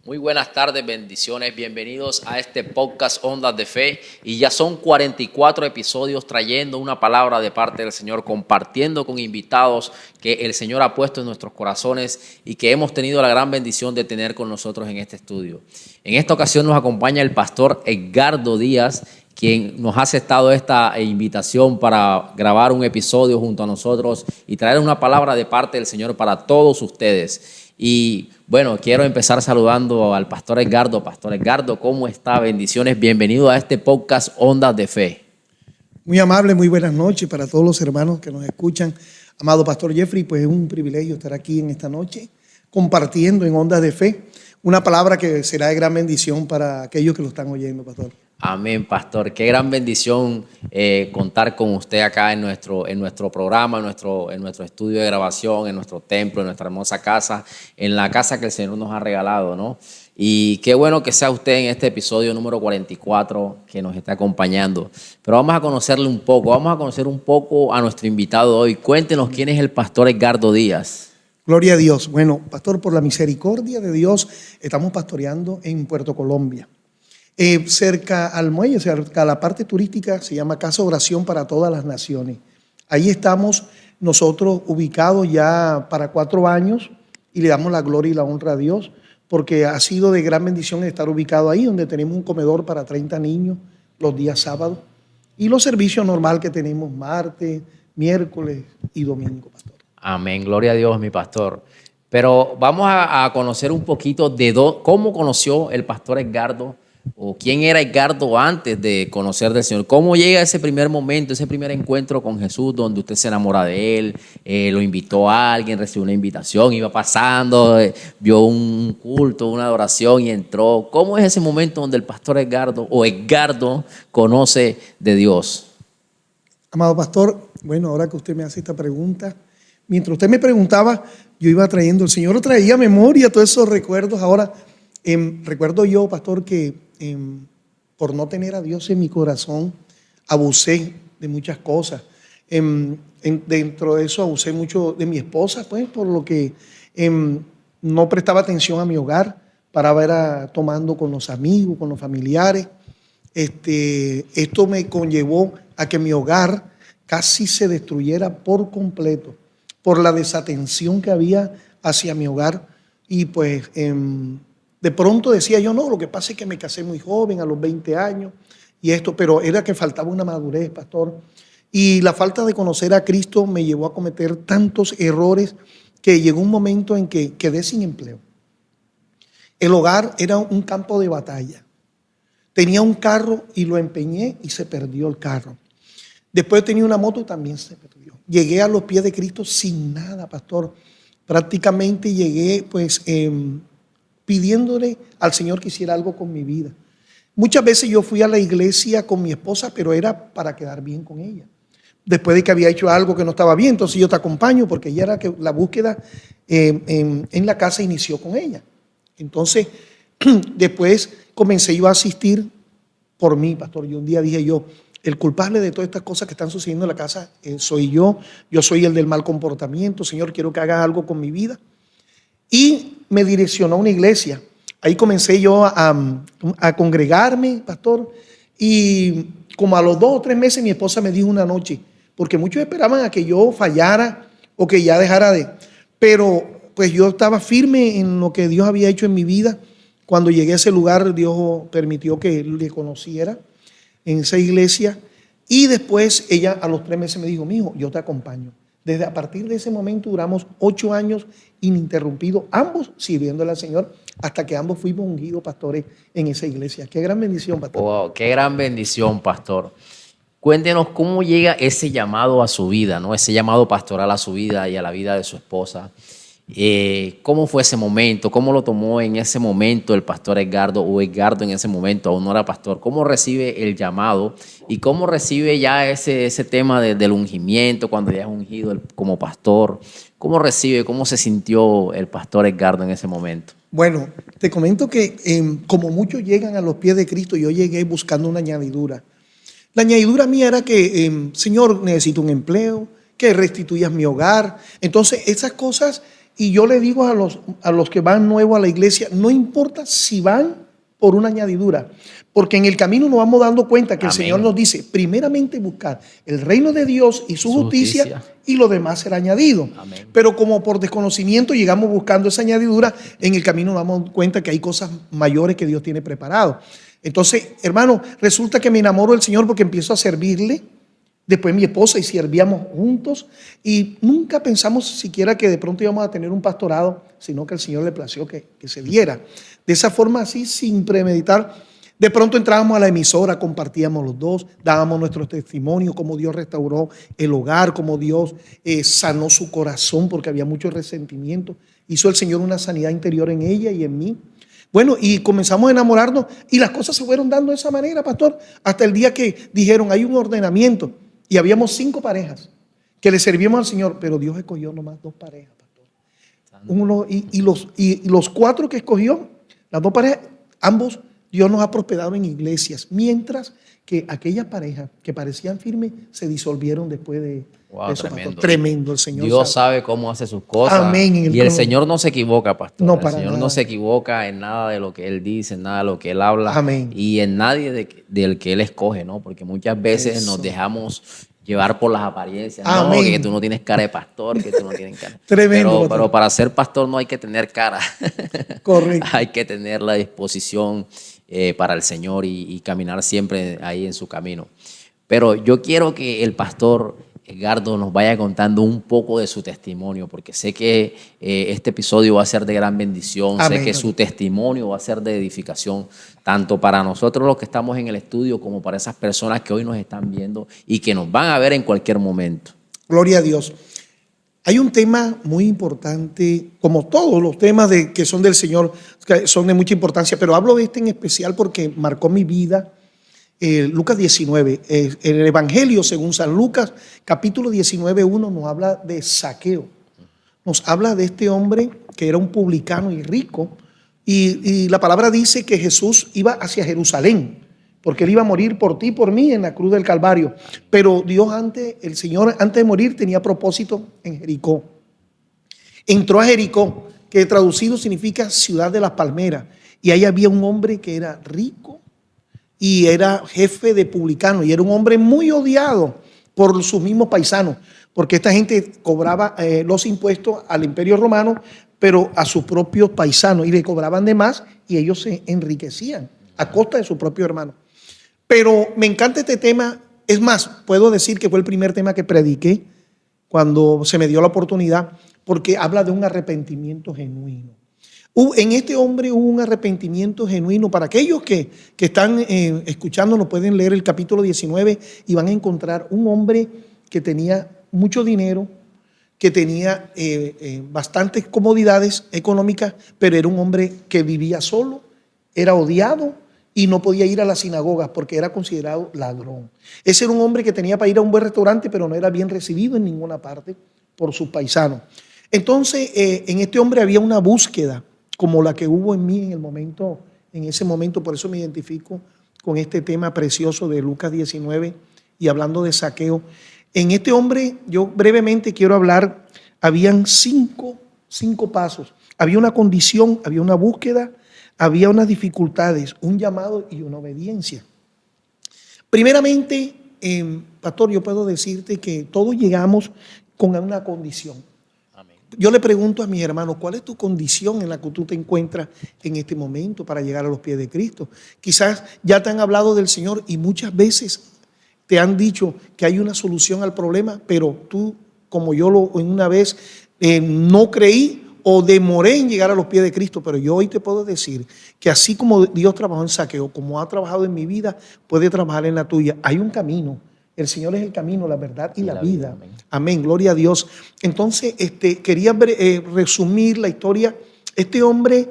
Muy buenas tardes, bendiciones, bienvenidos a este podcast Ondas de Fe y ya son 44 episodios trayendo una palabra de parte del Señor, compartiendo con invitados que el Señor ha puesto en nuestros corazones y que hemos tenido la gran bendición de tener con nosotros en este estudio. En esta ocasión nos acompaña el pastor Edgardo Díaz, quien nos ha aceptado esta invitación para grabar un episodio junto a nosotros y traer una palabra de parte del Señor para todos ustedes. Y bueno, quiero empezar saludando al pastor Edgardo. Pastor Edgardo, ¿cómo está? Bendiciones, bienvenido a este podcast Ondas de Fe. Muy amable, muy buenas noches para todos los hermanos que nos escuchan. Amado pastor Jeffrey, pues es un privilegio estar aquí en esta noche compartiendo en Ondas de Fe una palabra que será de gran bendición para aquellos que lo están oyendo, pastor. Amén, pastor. Qué gran bendición contar con usted acá en nuestro programa, en nuestro estudio de grabación, en nuestro templo, en nuestra hermosa casa, en la casa que el Señor nos ha regalado, ¿no? Y qué bueno que sea usted en este episodio número 44 que nos está acompañando. Pero vamos a conocerle un poco, vamos a conocer un poco a nuestro invitado hoy. Cuéntenos quién es el pastor Edgardo Díaz. Gloria a Dios. Bueno, pastor, por la misericordia de Dios, estamos pastoreando en Puerto Colombia. Cerca al muelle, cerca a la parte turística, se llama Casa Oración para Todas las Naciones. Ahí estamos nosotros ubicados ya para 4 años y le damos la gloria y la honra a Dios porque ha sido de gran bendición estar ubicado ahí, donde tenemos un comedor para 30 niños los días sábados y los servicios normal que tenemos martes, miércoles y domingo, pastor. Amén, gloria a Dios, mi pastor. Pero vamos a conocer un poquito de cómo conoció el pastor Edgardo o quién era Edgardo antes de conocer del Señor. ¿Cómo llega ese primer momento, ese primer encuentro con Jesús donde usted se enamora de Él, lo invitó a alguien, recibió una invitación, iba pasando, vio un culto, una adoración y entró? ¿Cómo es ese momento donde el pastor Edgardo o Edgardo conoce de Dios? Amado pastor, bueno, ahora que usted me hace esta pregunta, mientras usted me preguntaba, yo iba trayendo, el Señor traía a memoria todos esos recuerdos. Ahora, recuerdo yo, pastor, que por no tener a Dios en mi corazón, abusé de muchas cosas. Dentro de eso abusé mucho de mi esposa, pues, por lo que no prestaba atención a mi hogar, paraba tomando con los amigos, con los familiares. Esto me conllevó a que mi hogar casi se destruyera por completo, por la desatención que había hacia mi hogar. Y pues de pronto decía yo, no, lo que pasa es que me casé muy joven, a los 20 años, pero era que faltaba una madurez, pastor. Y la falta de conocer a Cristo me llevó a cometer tantos errores que llegó un momento en que quedé sin empleo. El hogar era un campo de batalla. Tenía un carro y lo empeñé y se perdió el carro. Después tenía una moto y también se perdió. Llegué a los pies de Cristo sin nada, pastor. Prácticamente llegué pues pidiéndole al Señor que hiciera algo con mi vida. Muchas veces yo fui a la iglesia con mi esposa, pero era para quedar bien con ella. Después de que había hecho algo que no estaba bien, entonces yo te acompaño porque ella era que la búsqueda en la casa inició con ella. Entonces, después comencé yo a asistir por mí, pastor. Y un día dije yo, el culpable de todas estas cosas que están sucediendo en la casa soy yo soy el del mal comportamiento. Señor, quiero que hagas algo con mi vida. Y me direccionó a una iglesia. Ahí comencé yo a congregarme, pastor. Y como a los 2 o 3 meses mi esposa me dijo una noche, porque muchos esperaban a que yo fallara o que ya dejara de. Pero pues yo estaba firme en lo que Dios había hecho en mi vida. Cuando llegué a ese lugar, Dios permitió que le conociera en esa iglesia. Y después ella a los 3 meses me dijo, mijo, yo te acompaño. Desde a partir de ese momento duramos 8 años ininterrumpidos, ambos sirviéndole al Señor, hasta que ambos fuimos ungidos pastores en esa iglesia. Qué gran bendición, pastor. Wow, qué gran bendición, pastor. Cuéntenos cómo llega ese llamado a su vida, ¿no? Ese llamado pastoral a su vida y a la vida de su esposa. ¿Cómo fue ese momento? ¿Cómo lo tomó en ese momento el pastor Edgardo o Edgardo en ese momento aún no era pastor? ¿Cómo recibe el llamado y cómo recibe ya ese tema del ungimiento cuando ya es ungido como pastor? ¿Cómo recibe, cómo se sintió el pastor Edgardo en ese momento? Bueno, te comento que como muchos llegan a los pies de Cristo, yo llegué buscando una añadidura. La añadidura mía era que, Señor, necesito un empleo, que restituyas mi hogar. Entonces, esas cosas Y yo le digo a los que van nuevos a la iglesia, no importa si van por una añadidura, porque en el camino nos vamos dando cuenta que el Señor nos dice, primeramente buscar el reino de Dios y su justicia, y lo demás será añadido. Amén. Pero como por desconocimiento llegamos buscando esa añadidura, en el camino nos damos cuenta que hay cosas mayores que Dios tiene preparado. Entonces, hermano, resulta que me enamoro del Señor porque empiezo a servirle. Después mi esposa y servíamos juntos y nunca pensamos siquiera que de pronto íbamos a tener un pastorado, sino que el Señor le plació que se diera. De esa forma así, sin premeditar, de pronto entrábamos a la emisora, compartíamos los dos, dábamos nuestro testimonio, cómo Dios restauró el hogar, cómo Dios sanó su corazón porque había mucho resentimiento. Hizo el Señor una sanidad interior en ella y en mí. Bueno, y comenzamos a enamorarnos y las cosas se fueron dando de esa manera, pastor, hasta el día que dijeron, hay un ordenamiento. Y habíamos 5 parejas que le servíamos al Señor, pero Dios escogió nomás 2 parejas, pastor. Los 4 que escogió, las 2 parejas, ambos Dios nos ha prosperado en iglesias, mientras que aquellas parejas que parecían firmes se disolvieron después de eso, tremendo. pastor. Tremendo, el Señor Dios sabe cómo hace sus cosas. Amén. Y el Señor no se equivoca, pastor. No, el para Señor nada. no se equivoca en nada de lo que Él dice, en nada de lo que Él habla. Amén. Y en nadie del que Él escoge, ¿no? Porque muchas veces Eso. nos dejamos llevar por las apariencias. Amén. No, que tú no tienes cara de pastor, que tú no tienes cara. Tremendo, Pero para ser pastor no hay que tener cara. Correcto. Hay que tener la disposición para el Señor y caminar siempre ahí en su camino. Pero yo quiero que el pastor Edgardo nos vaya contando un poco de su testimonio, porque sé que este episodio va a ser de gran bendición. Amén. Sé que su testimonio va a ser de edificación, tanto para nosotros los que estamos en el estudio como para esas personas que hoy nos están viendo y que nos van a ver en cualquier momento. Gloria a Dios. Hay un tema muy importante, como todos los temas que son del Señor, que son de mucha importancia, pero hablo de este en especial porque marcó mi vida. Lucas 19, el Evangelio según San Lucas, capítulo 19:1 nos habla de Zaqueo. Nos habla de este hombre que era un publicano y rico, y la palabra dice que Jesús iba hacia Jerusalén, porque Él iba a morir por ti y por mí en la cruz del Calvario. Pero el Señor antes de morir tenía propósito en Jericó. Entró a Jericó, que traducido significa ciudad de las palmeras, y ahí había un hombre que era rico y era jefe de publicanos, y era un hombre muy odiado por sus mismos paisanos, porque esta gente cobraba los impuestos al Imperio Romano, pero a sus propios paisanos, y le cobraban de más, y ellos se enriquecían a costa de su propio hermano. Pero me encanta este tema, es más, puedo decir que fue el primer tema que prediqué cuando se me dio la oportunidad, porque habla de un arrepentimiento genuino. En este hombre hubo un arrepentimiento genuino. Para aquellos que están escuchándonos, pueden leer el capítulo 19 y van a encontrar un hombre que tenía mucho dinero, que tenía bastantes comodidades económicas, pero era un hombre que vivía solo, era odiado y no podía ir a las sinagogas porque era considerado ladrón. Ese era un hombre que tenía para ir a un buen restaurante, pero no era bien recibido en ninguna parte por sus paisanos. Entonces, en este hombre había una búsqueda como la que hubo en mí en ese momento, por eso me identifico con este tema precioso de Lucas 19 y hablando de Zaqueo. En este hombre, yo brevemente quiero hablar, habían cinco pasos. Había una condición, había una búsqueda, había unas dificultades, un llamado y una obediencia. Primeramente, pastor, yo puedo decirte que todos llegamos con una condición. Yo le pregunto a mis hermanos, ¿cuál es tu condición en la que tú te encuentras en este momento para llegar a los pies de Cristo? Quizás ya te han hablado del Señor y muchas veces te han dicho que hay una solución al problema, pero tú, como yo en una vez, no creí o demoré en llegar a los pies de Cristo. Pero yo hoy te puedo decir que así como Dios trabajó en Zaqueo, como ha trabajado en mi vida, puede trabajar en la tuya. Hay un camino. El Señor es el camino, la verdad y la vida. Amén. Amén, gloria a Dios. Entonces, quería resumir la historia. Este hombre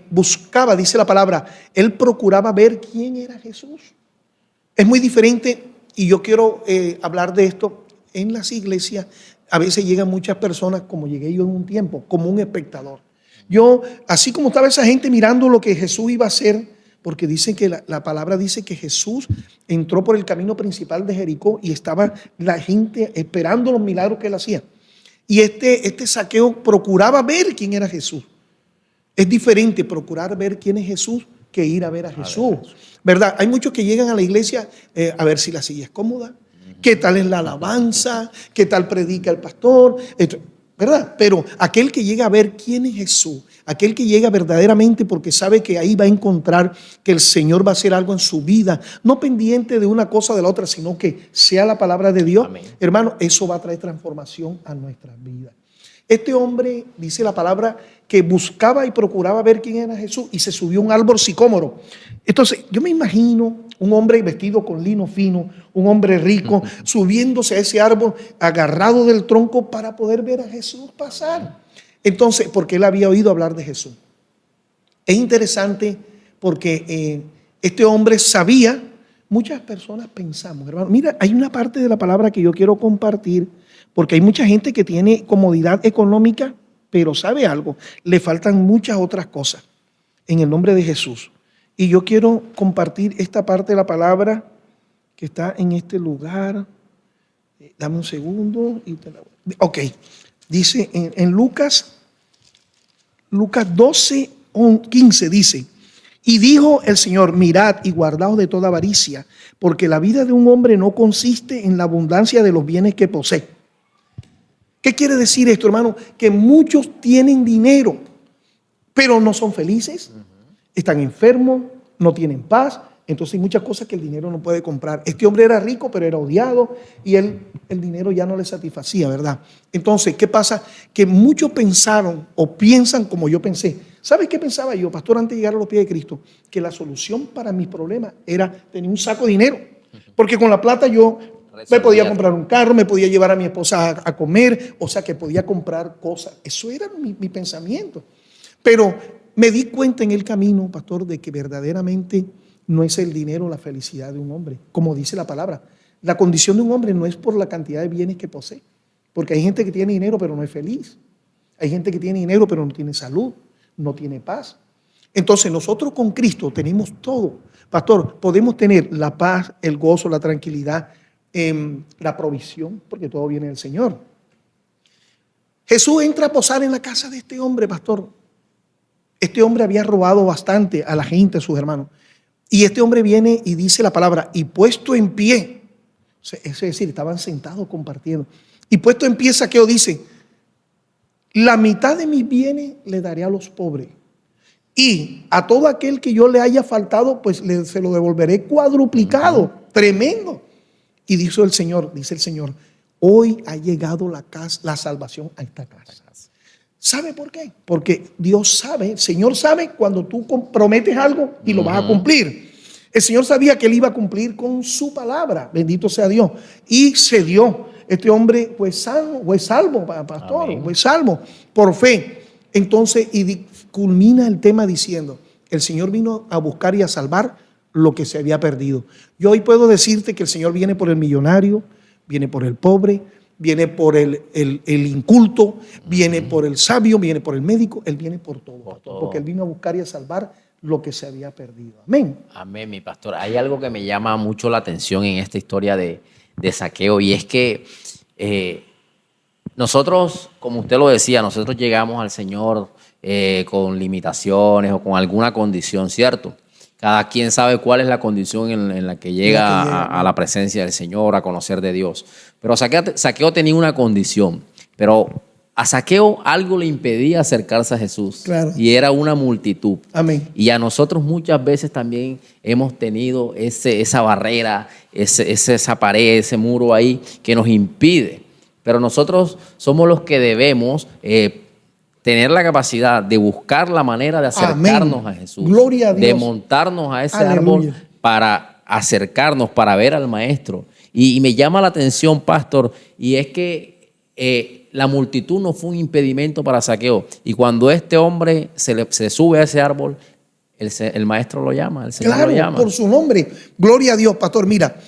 buscaba, dice la palabra, él procuraba ver quién era Jesús. Es muy diferente, y yo quiero hablar de esto. En las iglesias a veces llegan muchas personas, como llegué yo en un tiempo, como un espectador. Yo, así como estaba esa gente mirando lo que Jesús iba a hacer, porque dicen que la palabra dice que Jesús entró por el camino principal de Jericó y estaba la gente esperando los milagros que él hacía. Y este Zaqueo procuraba ver quién era Jesús. Es diferente procurar ver quién es Jesús que ir a ver a Jesús, ¿verdad? Hay muchos que llegan a la iglesia a ver si la silla es cómoda, qué tal es la alabanza, qué tal predica el pastor, ¿verdad? Pero aquel que llega a ver quién es Jesús, aquel que llega verdaderamente porque sabe que ahí va a encontrar que el Señor va a hacer algo en su vida, no pendiente de una cosa o de la otra, sino que sea la palabra de Dios. Amén. Hermano, eso va a traer transformación a nuestras vidas. Este hombre, dice la palabra, que buscaba y procuraba ver quién era Jesús y se subió a un árbol sicómoro. Entonces, yo me imagino un hombre vestido con lino fino, un hombre rico, subiéndose a ese árbol, agarrado del tronco para poder ver a Jesús pasar. Entonces, porque él había oído hablar de Jesús. Es interesante porque este hombre sabía, muchas personas pensamos, hermano, mira, hay una parte de la palabra que yo quiero compartir, porque hay mucha gente que tiene comodidad económica, pero sabe algo, le faltan muchas otras cosas en el nombre de Jesús. Y yo quiero compartir esta parte de la palabra que está en este lugar. Dame un segundo. Ok, dice en Lucas 12, 15 dice, y dijo el Señor, mirad y guardaos de toda avaricia, porque la vida de un hombre no consiste en la abundancia de los bienes que posee. ¿Qué quiere decir esto, hermano? Que muchos tienen dinero, pero no son felices, están enfermos, no tienen paz. Entonces hay muchas cosas que el dinero no puede comprar. Este hombre era rico, pero era odiado y el dinero ya no le satisfacía, ¿verdad? Entonces, ¿qué pasa? Que muchos pensaron o piensan como yo pensé. ¿Sabes qué pensaba yo, pastor, antes de llegar a los pies de Cristo? Que la solución para mis problemas era tener un saco de dinero. Porque con la plata yo me podía comprar un carro, me podía llevar a mi esposa a comer, o sea que podía comprar cosas. Eso era mi pensamiento. Pero me di cuenta en el camino, pastor, de que verdaderamente no es el dinero la felicidad de un hombre. Como dice la palabra, la condición de un hombre no es por la cantidad de bienes que posee. Porque hay gente que tiene dinero pero no es feliz. Hay gente que tiene dinero pero no tiene salud, no tiene paz. Entonces nosotros con Cristo tenemos todo. Pastor, podemos tener la paz, el gozo, la tranquilidad, la provisión, porque todo viene del Señor. Jesús entra a posar en la casa de este hombre, pastor. Este hombre había robado bastante a la gente, a sus hermanos. Y este hombre viene y dice la palabra, y puesto en pie, es decir, estaban sentados compartiendo. Y puesto en pie, Zaqueo dice, la mitad de mis bienes le daré a los pobres. Y a todo aquel que yo le haya faltado, pues se lo devolveré cuadruplicado. Tremendo. Y dice el Señor, hoy ha llegado la salvación a esta casa. ¿Sabe por qué? Porque Dios sabe, el Señor sabe cuando tú prometes algo y lo vas a cumplir. El Señor sabía que él iba a cumplir con su palabra, bendito sea Dios. Y se dio. Este hombre fue salvo, pastor, fue salvo por fe. Entonces, y culmina el tema diciendo, el Señor vino a buscar y a salvar lo que se había perdido. Yo hoy puedo decirte que el Señor viene por el millonario, viene por el pobre, viene por el inculto, viene por el sabio, viene por el médico, Él viene por todo, porque Él vino a buscar y a salvar lo que se había perdido. Amén. Amén, mi pastor. Hay algo que me llama mucho la atención en esta historia de Zaqueo, y es que nosotros, como usted lo decía, nosotros llegamos al Señor con limitaciones o con alguna condición, ¿cierto? Cada quien sabe cuál es la condición en la que llega a la presencia del Señor, a conocer de Dios. Pero Zaqueo tenía una condición, pero a Zaqueo algo le impedía acercarse a Jesús. Claro. Y era una multitud. Amén. Y a nosotros muchas veces también hemos tenido esa barrera, esa pared, ese muro ahí que nos impide. Pero nosotros somos los que debemos tener la capacidad de buscar la manera de acercarnos a Jesús. Gloria a Dios. De montarnos a ese árbol para acercarnos, para ver al Maestro. Y me llama la atención, pastor, y es que la multitud no fue un impedimento para Zaqueo. Y cuando este hombre se sube a ese árbol, el Maestro lo llama, el Señor lo llama. Por su nombre. Gloria a Dios, pastor. Mira,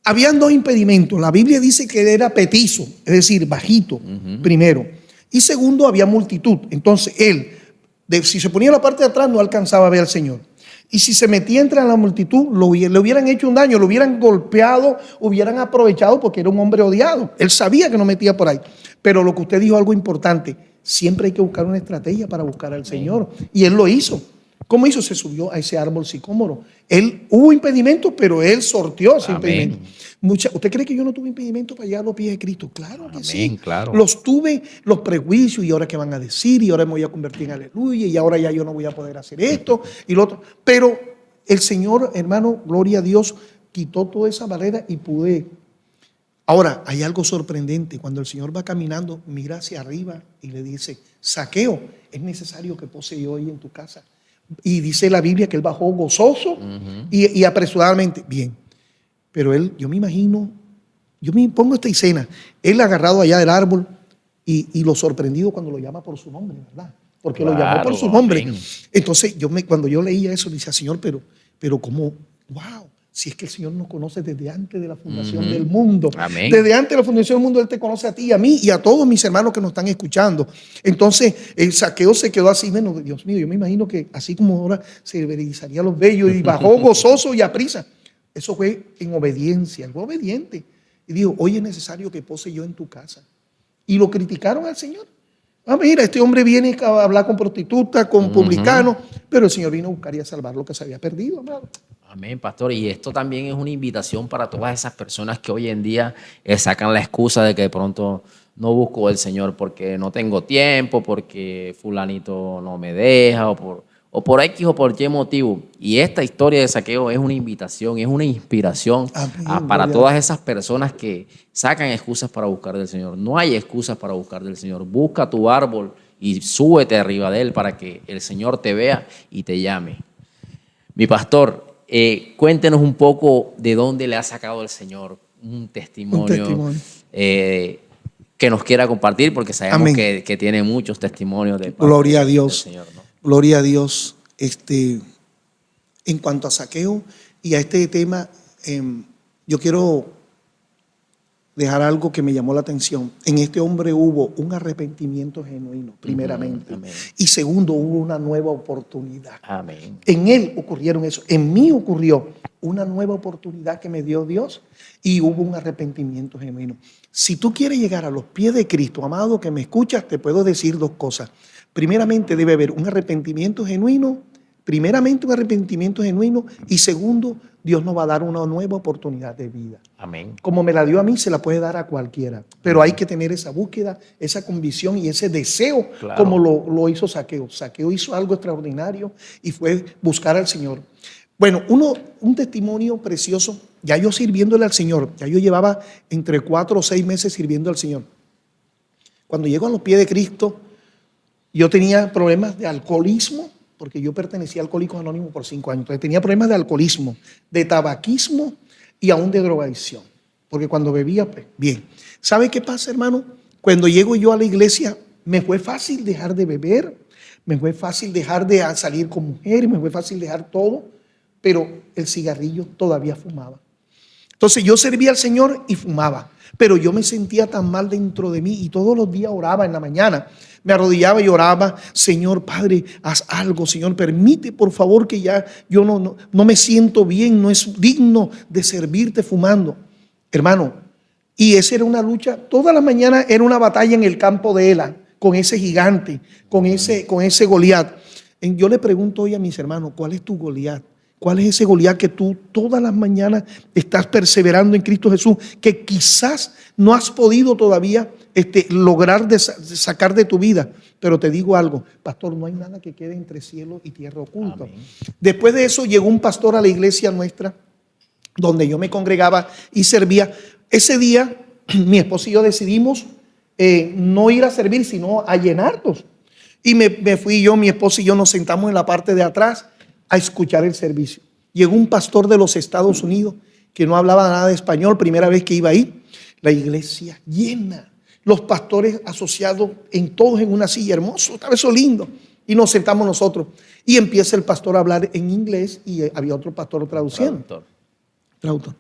habían dos impedimentos. La Biblia dice que él era petizo, es decir, bajito, primero. Y segundo, había multitud. Entonces él, si se ponía en la parte de atrás, no alcanzaba a ver al Señor. Y si se metía entre la multitud, le hubieran hecho un daño, lo hubieran golpeado, hubieran aprovechado porque era un hombre odiado. Él sabía que no metía por ahí. Pero lo que usted dijo, algo importante, siempre hay que buscar una estrategia para buscar al Señor. Y él lo hizo. ¿Cómo hizo? Se subió a ese árbol sicómoro. Hubo impedimentos, pero él sorteó ese impedimento. ¿Usted cree que yo no tuve impedimento para llegar a los pies de Cristo? Claro que sí. Claro. Los tuve, los prejuicios, y ahora qué van a decir, y ahora me voy a convertir en aleluya, y ahora ya yo no voy a poder hacer esto y lo otro. Pero el Señor, hermano, gloria a Dios, quitó toda esa barrera y pude. Ahora, hay algo sorprendente. Cuando el Señor va caminando, mira hacia arriba y le dice: Zaqueo, es necesario que pose yo hoy en tu casa. Y dice la Biblia que él bajó gozoso y apresuradamente. Bien, pero yo me imagino, yo me pongo esta escena, él agarrado allá del árbol y lo sorprendido cuando lo llama por su nombre, ¿verdad? Porque lo llamó por su nombre. Amén. Entonces, cuando yo leía eso, decía: Señor, pero ¿cómo? ¡Wow! Si es que el Señor nos conoce desde antes de la fundación del mundo. Amén. Desde antes de la fundación del mundo, Él te conoce a ti, a mí y a todos mis hermanos que nos están escuchando. Entonces, el Zaqueo se quedó así, bueno, Dios mío, yo me imagino que así como ahora se verizarían los vellos, y bajó gozoso y aprisa. Eso fue en obediencia, él fue obediente. Y dijo: hoy es necesario que pose yo en tu casa. Y lo criticaron al Señor. Mira, este hombre viene a hablar con prostitutas, con publicanos, pero el Señor vino a buscar y a salvar lo que se había perdido, amado. Amén, pastor. Y esto también es una invitación para todas esas personas que hoy en día sacan la excusa de que de pronto no busco al Señor porque no tengo tiempo, porque fulanito no me deja, o por X o por Y motivo. Y esta historia de Zaqueo es una invitación, es una inspiración para todas esas personas que sacan excusas para buscar del Señor. No hay excusas para buscar del Señor. Busca tu árbol y súbete arriba de él para que el Señor te vea y te llame. Mi pastor, cuéntenos un poco de dónde le ha sacado el Señor un testimonio. Que nos quiera compartir, porque sabemos que tiene muchos testimonios de parte Gloria a Dios. del Señor, ¿no? Gloria a Dios. En cuanto a Zaqueo y a este tema, yo quiero dejar algo que me llamó la atención. En este hombre hubo un arrepentimiento genuino, primeramente. Amén. Y segundo, hubo una nueva oportunidad. Amén. En él ocurrieron eso. En mí ocurrió una nueva oportunidad que me dio Dios y hubo un arrepentimiento genuino. Si tú quieres llegar a los pies de Cristo, amado que me escuchas, te puedo decir dos cosas. Primeramente, debe haber un arrepentimiento genuino. Y segundo, Dios nos va a dar una nueva oportunidad de vida. Amén. Como me la dio a mí, se la puede dar a cualquiera. Pero hay que tener esa búsqueda, esa convicción y ese deseo, claro, como lo hizo Zaqueo. Zaqueo hizo algo extraordinario y fue buscar al Señor. Bueno, un testimonio precioso. Ya yo sirviéndole al Señor, ya yo llevaba entre 4 o 6 meses sirviendo al Señor. Cuando llego a los pies de Cristo, yo tenía problemas de alcoholismo, porque yo pertenecía a Alcohólicos Anónimos por 5 años. Entonces tenía problemas de alcoholismo, de tabaquismo y aún de drogadicción. Porque cuando bebía, pues, bien. ¿Sabe qué pasa, hermano? Cuando llego yo a la iglesia, me fue fácil dejar de beber, me fue fácil dejar de salir con mujeres, me fue fácil dejar todo, pero el cigarrillo todavía fumaba. Entonces yo servía al Señor y fumaba, pero yo me sentía tan mal dentro de mí y todos los días oraba en la mañana. Me arrodillaba y oraba: Señor, Padre, haz algo, Señor, permite por favor que ya yo no me siento bien, no es digno de servirte fumando. Hermano, y esa era una lucha, toda la mañana era una batalla en el campo de Ela, con ese gigante, con ese Goliat. Yo le pregunto hoy a mis hermanos: ¿cuál es tu Goliat? ¿Cuál es ese Goliat que tú todas las mañanas estás perseverando en Cristo Jesús, que quizás no has podido todavía lograr sacar de tu vida? Pero te digo algo, pastor, no hay nada que quede entre cielo y tierra oculto. Amén. Después de eso llegó un pastor a la iglesia nuestra, donde yo me congregaba y servía. Ese día mi esposo y yo decidimos no ir a servir, sino a llenarnos. Y me fui yo, mi esposo y yo nos sentamos en la parte de atrás a escuchar el servicio. Llegó un pastor de los Estados Unidos que no hablaba nada de español, primera vez que iba ahí. La iglesia llena, los pastores asociados todos en una silla, hermoso, estaba eso lindo. Y nos sentamos nosotros y empieza el pastor a hablar en inglés y había otro pastor traduciendo. Traductor.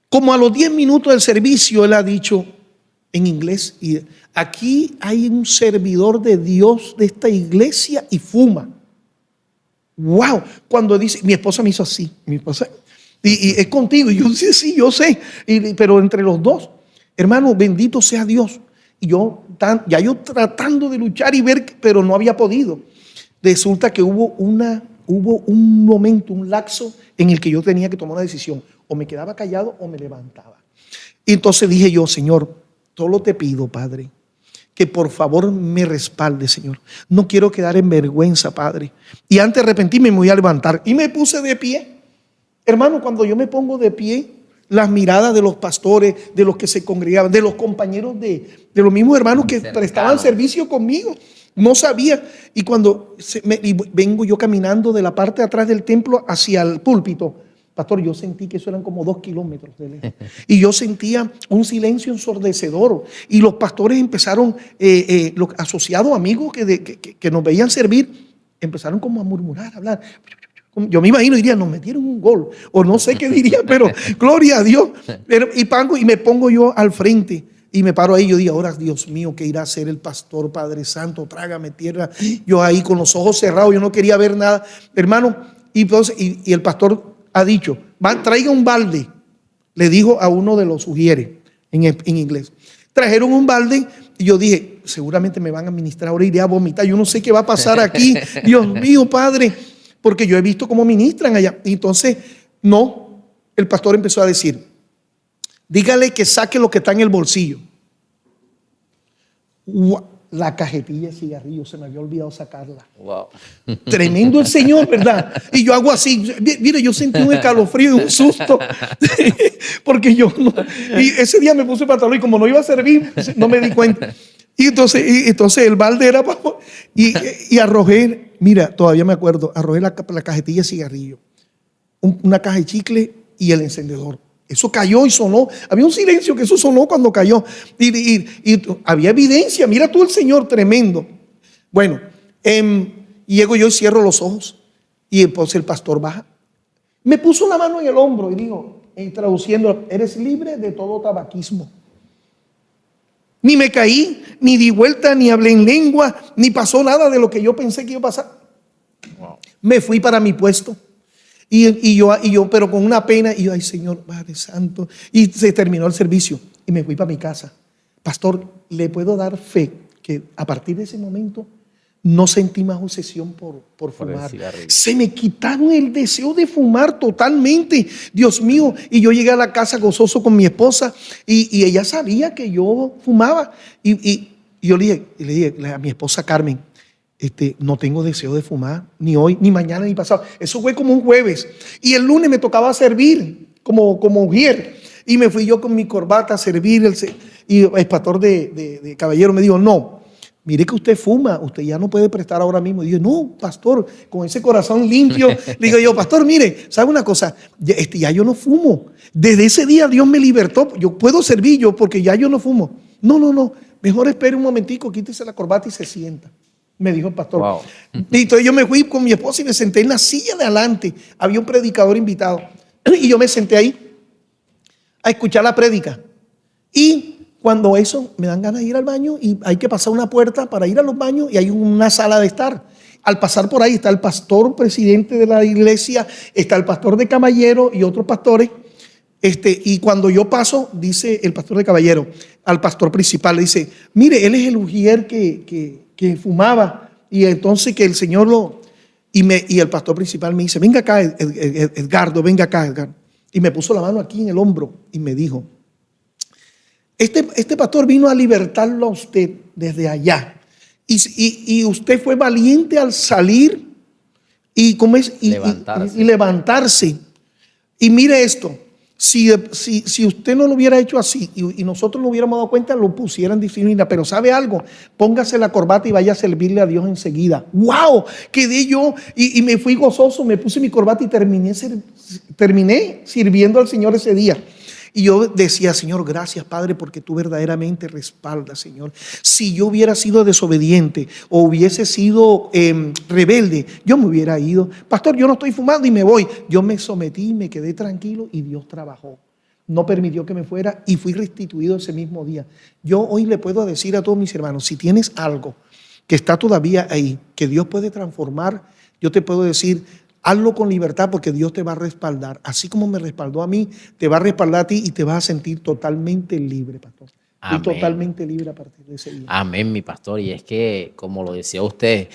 Como a los 10 minutos del servicio, él ha dicho en inglés: y aquí hay un servidor de Dios de esta iglesia y fuma. Wow, cuando dice, mi esposa me hizo así, mi esposa, y es contigo, y yo sí, yo sé, pero entre los dos, hermano, bendito sea Dios. Y ya yo tratando de luchar y ver, pero no había podido. Resulta que hubo un momento, un lapso en el que yo tenía que tomar una decisión. O me quedaba callado o me levantaba. Y entonces dije yo, Señor, solo te pido, Padre, que por favor me respalde, Señor. No quiero quedar en vergüenza, Padre. Y antes de arrepentirme me voy a levantar. Y me puse de pie. Hermano, cuando yo me pongo de pie, las miradas de los pastores, de los que se congregaban, de los compañeros de los mismos hermanos que prestaban servicio conmigo, no sabía. Y cuando vengo yo caminando de la parte de atrás del templo hacia el púlpito, pastor, yo sentí que eso eran como 2 kilómetros de lejos. Y yo sentía un silencio ensordecedor. Y los pastores empezaron, los asociados amigos que nos veían servir, empezaron como a murmurar, a hablar. Yo me imagino, diría, nos metieron un gol. O no sé qué diría, pero gloria a Dios. Y me pongo yo al frente. Y me paro ahí, yo digo, ahora Dios mío, ¿qué irá a hacer el pastor, Padre Santo? Trágame tierra. Yo ahí con los ojos cerrados, yo no quería ver nada. Hermano, y el pastor ha dicho, traiga un balde. Le dijo a uno de los sugieres en inglés. Trajeron un balde y yo dije, seguramente me van a ministrar, ahora iré a vomitar. Yo no sé qué va a pasar aquí. Dios mío, Padre, porque yo he visto cómo ministran allá. Y entonces, no, el pastor empezó a decir, dígale que saque lo que está en el bolsillo. La cajetilla de cigarrillos, se me había olvidado sacarla. Wow. Tremendo el Señor, ¿verdad? Y yo hago así. Mire, yo sentí un escalofrío y un susto. Porque yo no. Y ese día me puse pantalón y como no iba a servir, no me di cuenta. Y entonces el balde era y arrojé, mira, todavía me acuerdo, arrojé la cajetilla de cigarrillo, una caja de chicle y el encendedor. Eso cayó y sonó. Había un silencio que eso sonó cuando cayó. Y había evidencia. Mira tú el Señor, tremendo. Bueno, llego yo y cierro los ojos. Y entonces el pastor baja. Me puso la mano en el hombro y dijo, traduciendo, eres libre de todo tabaquismo. Ni me caí, ni di vuelta, ni hablé en lengua, ni pasó nada de lo que yo pensé que iba a pasar. Wow. Me fui para mi puesto. Y yo, pero con una pena, y yo, ay Señor, Padre Santo. Y se terminó el servicio y me fui para mi casa. Pastor, le puedo dar fe que a partir de ese momento no sentí más obsesión por fumar. Se me quitaron el deseo de fumar totalmente. Dios mío. Y yo llegué a la casa gozoso con mi esposa y ella sabía que yo fumaba. Y yo le dije a mi esposa Carmen, no tengo deseo de fumar, ni hoy, ni mañana, ni pasado. Eso fue como un jueves. Y el lunes me tocaba servir como ujier. Y me fui yo con mi corbata a servir. Y el pastor de Caballero me dijo, no, mire que usted fuma, usted ya no puede prestar ahora mismo. Y yo, no, pastor, con ese corazón limpio. Le digo yo, pastor, mire, ¿sabe una cosa? Ya yo no fumo. Desde ese día Dios me libertó. Yo puedo servir yo porque ya yo no fumo. No, mejor espere un momentico, quítese la corbata y se sienta. Me dijo el pastor. Wow. Y entonces yo me fui con mi esposa y me senté en la silla de adelante. Había un predicador invitado. Y yo me senté ahí a escuchar la prédica. Y cuando eso me dan ganas de ir al baño y hay que pasar una puerta para ir a los baños y hay una sala de estar. Al pasar por ahí está el pastor presidente de la iglesia, está el pastor de Caballero y otros pastores. Y cuando yo paso, dice el pastor de Caballero al pastor principal, le dice, mire, él es el ujier que fumaba, y entonces que el Señor y el pastor principal me dice, venga acá Edgardo, venga acá Edgardo, y me puso la mano aquí en el hombro y me dijo, este pastor vino a libertarlo a usted desde allá, y usted fue valiente al salir y levantarse, y mire esto. Si usted no lo hubiera hecho así y nosotros no hubiéramos dado cuenta, lo pusieran en disciplina. Pero ¿sabe algo? Póngase la corbata y vaya a servirle a Dios enseguida. ¡Wow! Quedé yo y me fui gozoso, me puse mi corbata y terminé sirviendo al Señor ese día. Y yo decía, Señor, gracias, Padre, porque tú verdaderamente respaldas, Señor. Si yo hubiera sido desobediente o hubiese sido rebelde, yo me hubiera ido. Pastor, yo no estoy fumando y me voy. Yo me sometí, me quedé tranquilo y Dios trabajó. No permitió que me fuera y fui restituido ese mismo día. Yo hoy le puedo decir a todos mis hermanos, si tienes algo que está todavía ahí, que Dios puede transformar, yo te puedo decir, hazlo con libertad porque Dios te va a respaldar. Así como me respaldó a mí, te va a respaldar a ti y te vas a sentir totalmente libre, pastor. Fui Amén. totalmente libre a partir de ese día. Amén, mi pastor. Y es que, como lo decía usted,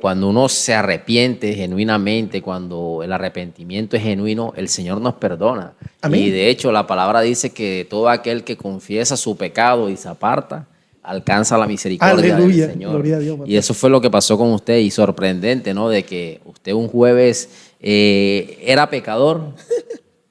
cuando uno se arrepiente genuinamente, cuando el arrepentimiento es genuino, el Señor nos perdona. Amén. Y de hecho, la palabra dice que todo aquel que confiesa su pecado y se aparta, alcanza la misericordia Aleluya, del Señor. gloria a Dios, pastor. Y eso fue lo que pasó con usted. Y sorprendente, ¿no? De que usted un jueves era pecador,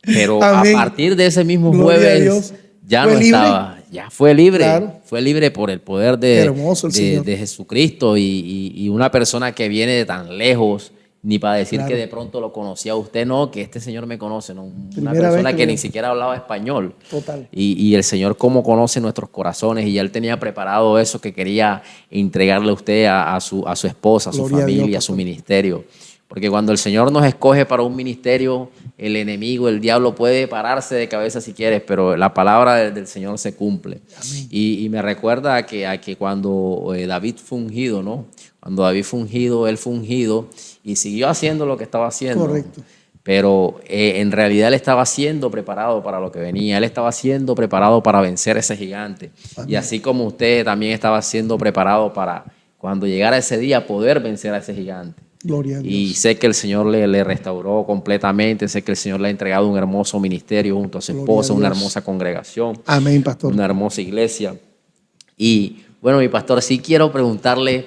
pero Amén. a partir de ese mismo Gloria a jueves Dios. ya ¿Fue no libre? estaba, ya fue libre, Claro. fue libre por el poder Hermoso el de, Señor. de Jesucristo y una persona que viene de tan lejos, ni para decir Claro. que de pronto lo conocía a usted, no, que este señor me conoce, no, una Primera vez persona que que lo- ni siquiera hablaba español. Total. Y el Señor cómo conoce nuestros corazones y ya Él tenía preparado eso que quería entregarle a usted, a su esposa, a su Gloria a Dios, familia, a su pastor. ministerio. Porque cuando el Señor nos escoge para un ministerio, el enemigo, el diablo puede pararse de cabeza si quieres, pero la palabra del Señor se cumple. Amén. Y me recuerda a que cuando David fue ungido, ¿no? Cuando David fue ungido, él fue ungido y siguió haciendo lo que estaba haciendo. Correcto. Pero en realidad él estaba siendo preparado para lo que venía, él estaba siendo preparado para vencer ese gigante. Amén. Y así como usted también estaba siendo preparado para cuando llegara ese día poder vencer a ese gigante. Gloria a Dios. Y sé que el Señor le restauró completamente, sé que el Señor le ha entregado un hermoso ministerio junto a su Gloria esposa, a una Dios. hermosa congregación, Amén, pastor. una hermosa iglesia. Y bueno, mi pastor, sí quiero preguntarle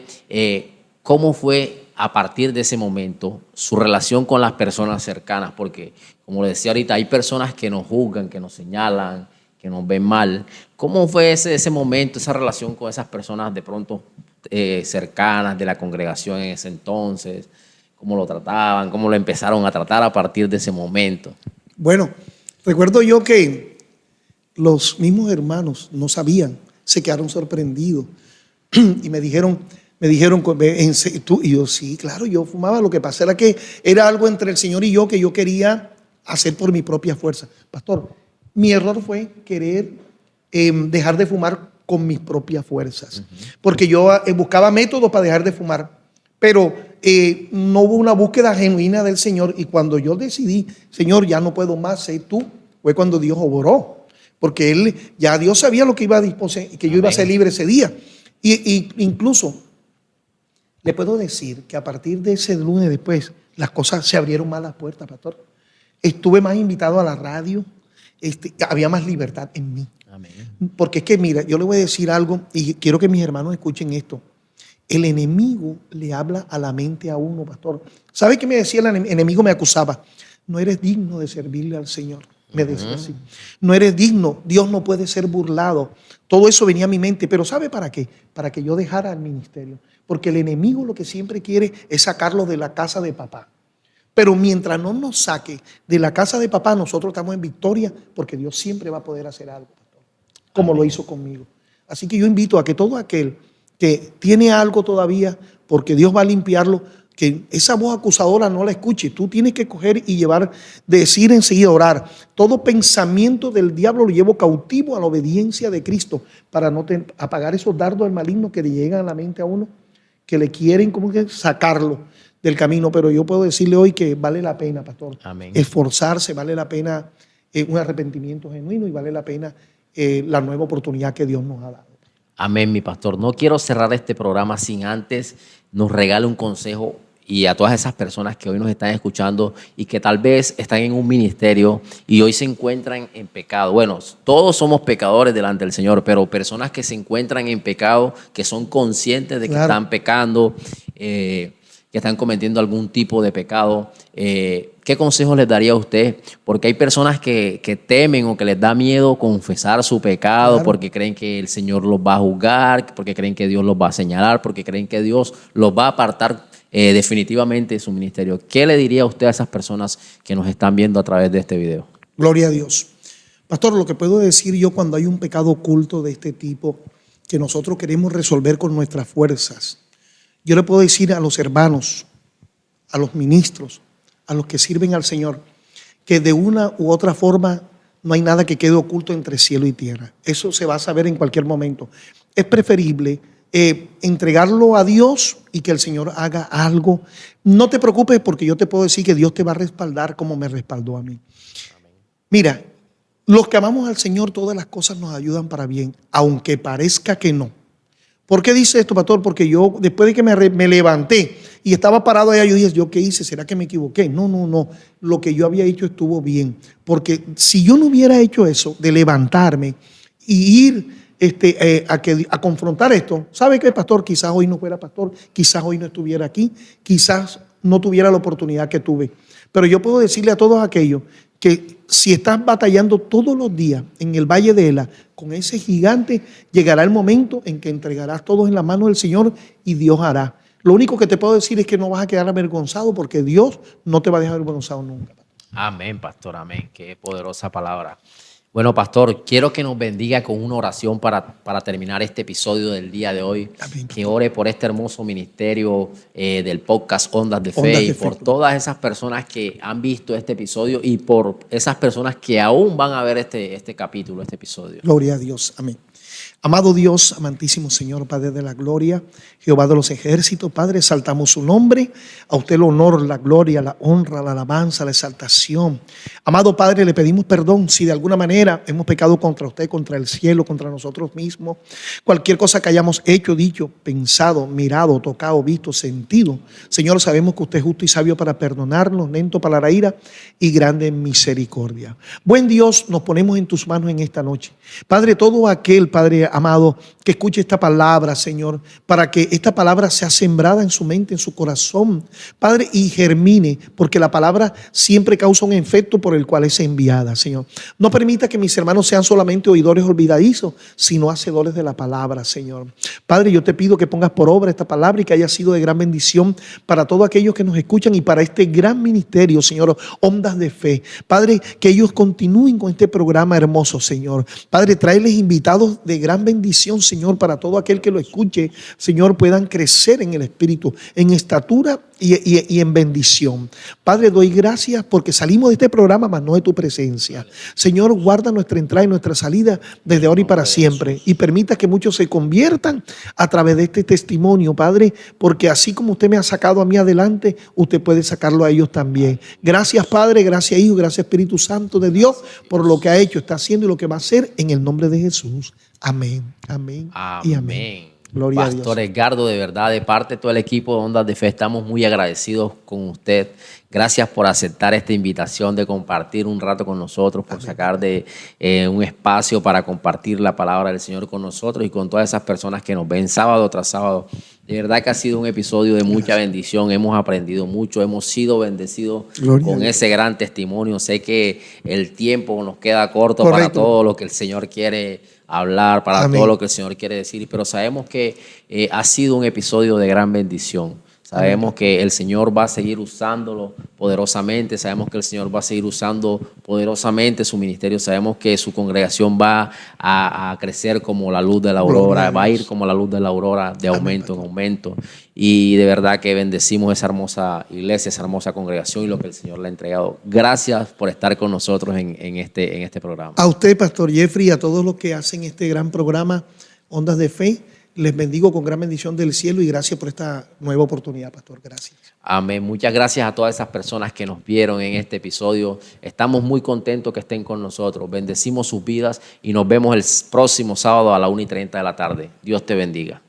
cómo fue a partir de ese momento su relación con las personas cercanas, porque como le decía ahorita, hay personas que nos juzgan, que nos señalan, que nos ven mal. ¿Cómo fue ese momento, esa relación con esas personas de pronto cercanas de la congregación en ese entonces? ¿Cómo lo trataban? ¿Cómo lo empezaron a tratar a partir de ese momento? Bueno, recuerdo yo que los mismos hermanos no sabían, se quedaron sorprendidos y me dijeron, y yo sí, claro, yo fumaba. Lo que pasa era que era algo entre el Señor y yo que yo quería hacer por mi propia fuerza. Pastor, mi error fue querer dejar de fumar con mis propias fuerzas, porque yo buscaba métodos para dejar de fumar, pero no hubo una búsqueda genuina del Señor. Y cuando yo decidí, Señor, ya no puedo más, sé tú, fue cuando Dios obró, porque ya Dios sabía lo que iba a disponer, que yo iba a ser libre ese día. Y incluso le puedo decir que a partir de ese lunes después, las cosas se abrieron más las puertas, pastor. Estuve más invitado a la radio, había más libertad en mí. Amén. Porque es que, mira, yo le voy a decir algo y quiero que mis hermanos escuchen esto. El enemigo le habla a la mente a uno, pastor. ¿Sabe qué me decía el enemigo? Me acusaba. No eres digno de servirle al Señor. Me decía así. No eres digno. Dios no puede ser burlado. Todo eso venía a mi mente. Pero ¿sabe para qué? Para que yo dejara el ministerio. Porque el enemigo lo que siempre quiere es sacarlo de la casa de papá. Pero mientras no nos saque de la casa de papá, nosotros estamos en victoria, porque Dios siempre va a poder hacer algo, pastor, como Amén. lo hizo conmigo. Así que yo invito a que todo aquel que tiene algo todavía, porque Dios va a limpiarlo, que esa voz acusadora no la escuche. Tú tienes que coger y decir enseguida, orar. Todo pensamiento del diablo lo llevo cautivo a la obediencia de Cristo, para no apagar esos dardos del maligno que le llegan a la mente a uno, que le quieren como que sacarlo del camino. Pero yo puedo decirle hoy que vale la pena, pastor, Amén. esforzarse, vale la pena un arrepentimiento genuino, y vale la pena la nueva oportunidad que Dios nos ha dado. Amén, mi pastor. No quiero cerrar este programa sin antes nos regale un consejo, y a todas esas personas que hoy nos están escuchando y que tal vez están en un ministerio y hoy se encuentran en pecado. Bueno, todos somos pecadores delante del Señor, pero personas que se encuentran en pecado, que son conscientes de que Claro. están pecando, que están cometiendo algún tipo de pecado, ¿qué consejo les daría a usted? Porque hay personas que temen o que les da miedo confesar su pecado, Claro. porque creen que el Señor los va a juzgar, porque creen que Dios los va a señalar, porque creen que Dios los va a apartar definitivamente de su ministerio. ¿Qué le diría a usted a esas personas que nos están viendo a través de este video? Gloria a Dios. Pastor, lo que puedo decir yo cuando hay un pecado oculto de este tipo que nosotros queremos resolver con nuestras fuerzas, yo le puedo decir a los hermanos, a los ministros, a los que sirven al Señor, que de una u otra forma no hay nada que quede oculto entre cielo y tierra. Eso se va a saber en cualquier momento. Es preferible entregarlo a Dios y que el Señor haga algo. No te preocupes, porque yo te puedo decir que Dios te va a respaldar como me respaldó a mí. Mira, Los que amamos al Señor, todas las cosas nos ayudan para bien, aunque parezca que no. ¿Por qué dice esto, pastor? Porque yo, después de que me levanté y estaba parado allá, yo dije, ¿yo qué hice? ¿Será que me equivoqué? No. Lo que yo había hecho estuvo bien. Porque si yo no hubiera hecho eso, de levantarme y ir a confrontar esto, ¿sabe qué, pastor? Quizás hoy no fuera pastor, quizás hoy no estuviera aquí, quizás no tuviera la oportunidad que tuve. Pero yo puedo decirle a todos aquellos que si estás batallando todos los días en el Valle de Ela con ese gigante, llegará el momento en que entregarás todos en la mano del Señor y Dios hará. Lo único que te puedo decir es que no vas a quedar avergonzado, porque Dios no te va a dejar avergonzado nunca. Amén, pastor, amén. Qué poderosa palabra. Bueno, pastor, quiero que nos bendiga con una oración para terminar este episodio del día de hoy. Amén. Que ore por este hermoso ministerio del podcast Ondas de Fe, Ondas de y Fe, por todas esas personas que han visto este episodio y por esas personas que aún van a ver este capítulo, este episodio. Gloria a Dios. Amén. Amado Dios, amantísimo Señor, Padre de la gloria, Jehová de los ejércitos, Padre, exaltamos su nombre. A usted el honor, la gloria, la honra, la alabanza, la exaltación. Amado Padre, le pedimos perdón si de alguna manera hemos pecado contra usted, contra el cielo, contra nosotros mismos. Cualquier cosa que hayamos hecho, dicho, pensado, mirado, tocado, visto, sentido. Señor, sabemos que usted es justo y sabio para perdonarnos, lento para la ira y grande en misericordia. Buen Dios, nos ponemos en tus manos en esta noche. Padre, todo aquel, Padre amado, que escuche esta palabra, Señor, para que esta palabra sea sembrada en su mente, en su corazón, Padre, y germine, porque la palabra siempre causa un efecto por el cual es enviada, Señor. No permita que mis hermanos sean solamente oidores olvidadizos, sino hacedores de la palabra, Señor. Padre, yo te pido que pongas por obra esta palabra y que haya sido de gran bendición para todos aquellos que nos escuchan y para este gran ministerio, Señor, Ondas de Fe. Padre, que ellos continúen con este programa hermoso, Señor. Padre, tráeles invitados de gran bendición, Señor, para todo aquel que lo escuche, Señor, puedan crecer en el Espíritu, en estatura y en bendición. Padre, doy gracias porque salimos de este programa, mas no de tu presencia. Señor, guarda nuestra entrada y nuestra salida desde ahora y para siempre, y permita que muchos se conviertan a través de este testimonio, Padre, porque así como usted me ha sacado a mí adelante, usted puede sacarlo a ellos también. Gracias, Padre, gracias, Hijo, gracias, Espíritu Santo de Dios, por lo que ha hecho, está haciendo y lo que va a hacer, en el nombre de Jesús. Amén, amén y amén. Gloria a Dios. Pastor Edgardo, de verdad, de parte de todo el equipo de Ondas de Fe, estamos muy agradecidos con usted. Gracias por aceptar esta invitación de compartir un rato con nosotros, por sacar de un espacio para compartir la palabra del Señor con nosotros y con todas esas personas que nos ven sábado tras sábado. De verdad que ha sido un episodio de mucha bendición. Hemos aprendido mucho, hemos sido bendecidos con ese gran testimonio. Sé que el tiempo nos queda corto para todo lo que el Señor quiere hablar, para todo lo que el Señor quiere decir, pero sabemos que ha sido un episodio de gran bendición. Sabemos que el Señor va a seguir usándolo poderosamente, sabemos que el Señor va a seguir usando poderosamente su ministerio, sabemos que su congregación va a crecer como la luz de la aurora, va a ir como la luz de la aurora, de aumento en aumento. Y de verdad que bendecimos esa hermosa iglesia, esa hermosa congregación y lo que el Señor le ha entregado. Gracias por estar con nosotros en este programa. A usted, Pastor Jeffrey, y a todos los que hacen este gran programa, Ondas de Fe, les bendigo con gran bendición del cielo y gracias por esta nueva oportunidad, Pastor. Gracias. Amén. Muchas gracias a todas esas personas que nos vieron en este episodio. Estamos muy contentos que estén con nosotros. Bendecimos sus vidas y nos vemos el próximo sábado a la 1:30 de la tarde. Dios te bendiga.